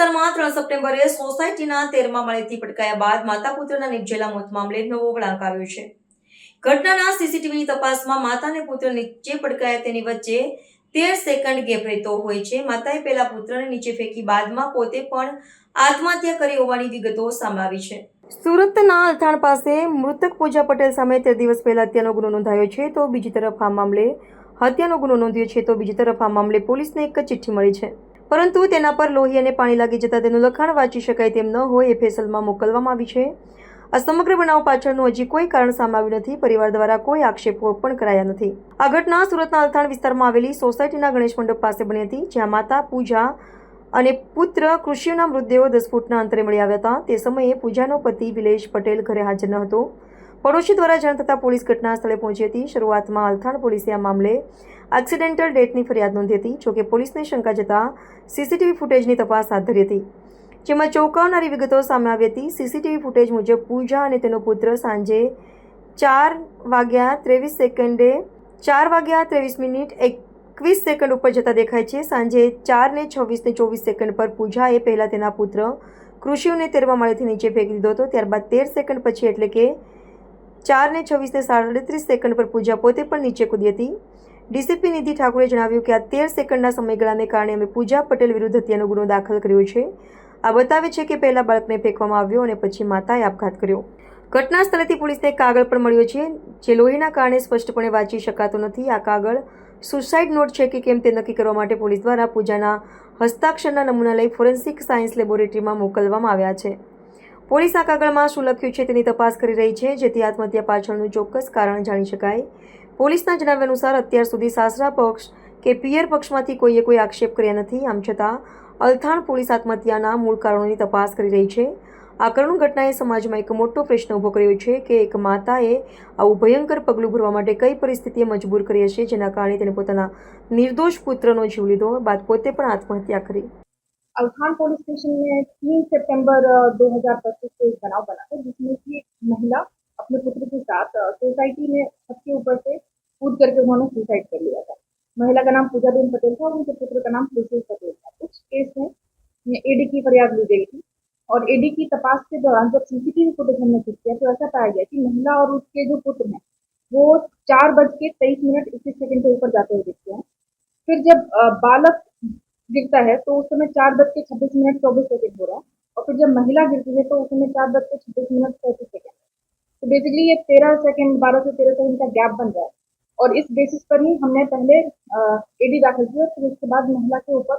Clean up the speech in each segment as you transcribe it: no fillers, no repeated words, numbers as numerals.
વિસ્તારમાં 3 સપ્ટેમ્બરે સોસાયટીના 13મા માળેથી પટકાયા બાદ માતા પુત્રના નિપજેલા મોત મામલે નવો વળાંક આવ્યો છે. ઘટનાના સીસીટીવીની તપાસમાં માતા અને પુત્ર નીચે પટકાયા તેની વચ્ચે 13 સેકન્ડ ગેપ રહેતો હોય છે. માતાએ પહેલા પુત્રને નીચે ફેંકી બાદમાં પોતે પણ આત્મહત્યા કરી હોવાની વિગતો સામે આવી છે. સુરતના અલથાણ પાસે મૃતક પૂજા પટેલ સામે 13 દિવસ પહેલા હત્યાનો ગુનો નોંધાયો છે તો બીજી તરફ આ મામલે હત્યાનો ગુનો નોંધ્યો છે તો બીજી તરફ આ મામલે પોલીસને એક ચિઠ્ઠી મળી છે, પરંતુ તેના પર લોહી અને પાણી લાગી જતા તેનું લખાણ વાંચી શકાય તેમ ન હોય એ ફેસલમાં મોકલવામાં આવી છે. આ સમગ્ર બનાવ પાછળનું હજી કોઈ કારણ સામે આવ્યું નથી. પરિવાર દ્વારા કોઈ આક્ષેપો પણ કરાયા નથી. આ ઘટના સુરતના અલથાણ વિસ્તારમાં આવેલી સોસાયટીના ગણેશ મંડપ પાસે બની હતી, જ્યાં માતા પૂજા અને પુત્ર કૃષિના મૃતદેહો 10 ફૂટના અંતરે મળી આવ્યા હતા. તે સમયે પૂજાનો પતિ વિલેશ પટેલ ઘરે હાજર ન હતો. પડોશી દ્વારા જાણ થતાં પોલીસ ઘટના સ્થળે પહોંચી હતી. શરૂઆતમાં અલથાણ પોલીસે આ મામલે એક્સિડેન્ટલ ડેથની ફરિયાદ નોંધી હતી. જોકે પોલીસને શંકા જતા સીસીટીવી ફૂટેજની તપાસ હાથ ધરી હતી, જેમાં ચોંકાવનારી વિગતો સામે આવી હતી. સીસીટીવી ફૂટેજ મુજબ પૂજા અને તેનો પુત્ર સાંજે 4:23 ઉપર જતા દેખાય છે. સાંજે 4:26:24 પર પૂજાએ પહેલા તેના પુત્ર કૃષિને 13મા માળેથી નીચે ફેંકી દીધો હતો. ત્યારબાદ 13 સેકન્ડ પછી એટલે કે 4:26:37 પર પૂજા પોતે પણ નીચે કૂદી હતી. ડીસીપી નિધિ ઠાકુરે જણાવ્યું કે આ 13 સેકન્ડના સમયગાળાને કારણે અમે પૂજા પટેલ વિરુદ્ધ હત્યાનો ગુનો દાખલ કર્યો છે. આ બતાવે છે કે પહેલા બાળકને ફેંકવામાં આવ્યો અને પછી માતાએ આપઘાત કર્યો. ઘટના સ્થળેથી પોલીસને એક કાગળ પણ મળ્યો છે, જે લોહીના કારણે સ્પષ્ટપણે વાંચી શકાતો નથી. આ કાગળ સુસાઇડ નોટ છે કે કેમ તે નક્કી કરવા માટે પોલીસ દ્વારા પૂજાના હસ્તાક્ષરના નમૂના લઈ ફોરેન્સિક સાયન્સ લેબોરેટરીમાં મોકલવામાં આવ્યા છે. પોલીસ આ કાગળમાં શું લખ્યું છે તેની તપાસ કરી રહી છે, જેથી આત્મહત્યા પાછળનું ચોક્કસ કારણ જાણી શકાય. પોલીસના જણાવ્યા અનુસાર અત્યાર સુધી સાસરા પક્ષ કે પિયર પક્ષમાંથી કોઈએ કોઈ આક્ષેપ કર્યા નથી. આમ છતાં અલથાણ પોલીસ આત્મહત્યાના મૂળ કારણોની તપાસ કરી રહી છે. આ કરુણ ઘટનાએ સમાજમાં એક મોટો પ્રશ્ન ઊભો કર્યો છે કે એક માતાએ આવું ભયંકર પગલું ભરવા માટે કઈ પરિસ્થિતિએ મજબૂર કરી હશે, જેના કારણે તેને પોતાના નિર્દોષ પુત્રનો જીવ લીધો, બાદ પોતે પણ आत्महत्या करी। अल्थाण पुलिस स्टेशन में 3 सितंबर 2025 को एक बनाव बना था, जिसमें कि एक महिला अपने पुत्र के साथ सोसाइटी में छत के ऊपर से कूद करके उन्होंने सुसाइड कर लिया था। महिला का नाम पूजाबेन पटेल था और उनके पुत्र का नाम कृषि पटेल था। उस केस में एडी की फरियाद ली गई थी और एडी की तपास के दौरान जब सीसीटीवी फुटेज हमने चेक किया तो ऐसा पाया गया कि महिला और उसके जो पुत्र हैं वो 4:23:21 के ऊपर जाते हुए दिखते हैं। फिर जब बालक गिरता है तो उस समय 4:26:24 हो रहा है और फिर जब महिला गिरती है तो उस समय 4:26:37। तो बेसिकली ये 13 सेकंड 12 से 13 सेकंड का गैप बन रहा है और इस बेसिस पर ही हमने पहले एडी दाखिल की और फिर उसके बाद महिला के ऊपर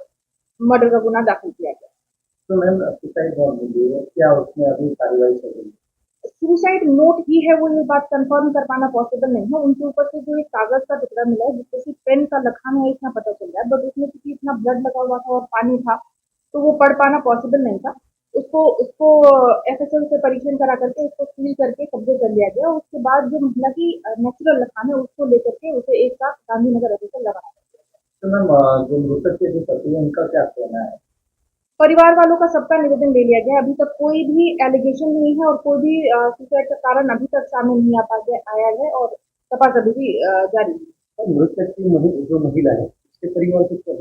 मर्डर का गुना दाखिल किया गया। तो मैम सुसाइड नोट मिली है, क्या उसमें अभी कार्रवाई चल रही है? सुसाइड नोट ही है वो, ये बात कंफर्म कर पाना पॉसिबल नहीं है। उनके ऊपर से जो एक कागज का टुकड़ा मिला है जिससे कि पेन का लखान है इतना पता चल रहा है, बट उसमें क्योंकि इतना ब्लड लगा हुआ था और पानी था तो वो पढ़ पाना पॉसिबल नहीं था। उसको उसको एफएसएल से परीक्षण करा करके उसको सील करके कब्जे कर लिया गया। उसके बाद जो महिला की नेचुरल लखान है उसको लेकर के उसे एक साथ गांधीनगर एफएसएल लगाया गया। तो मैम जो मृतक के जो पति है उनका क्या कहना है? परिवार वालों का सबका निवेदन ले लिया गया। अभी तक कोई भी एलिगेशन नहीं है और कोई भी सुसाइड का कारण अभी तक सामने नहीं आया है और तपास अभी भी जारी है। मृतक की जो महिला है उसके परिवार से क्या?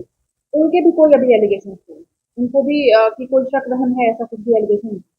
उनके भी कोई अभी एलिगेशन नहीं, उनको भी कि कोई शक रहन है ऐसा कुछ भी एलिगेशन नहीं।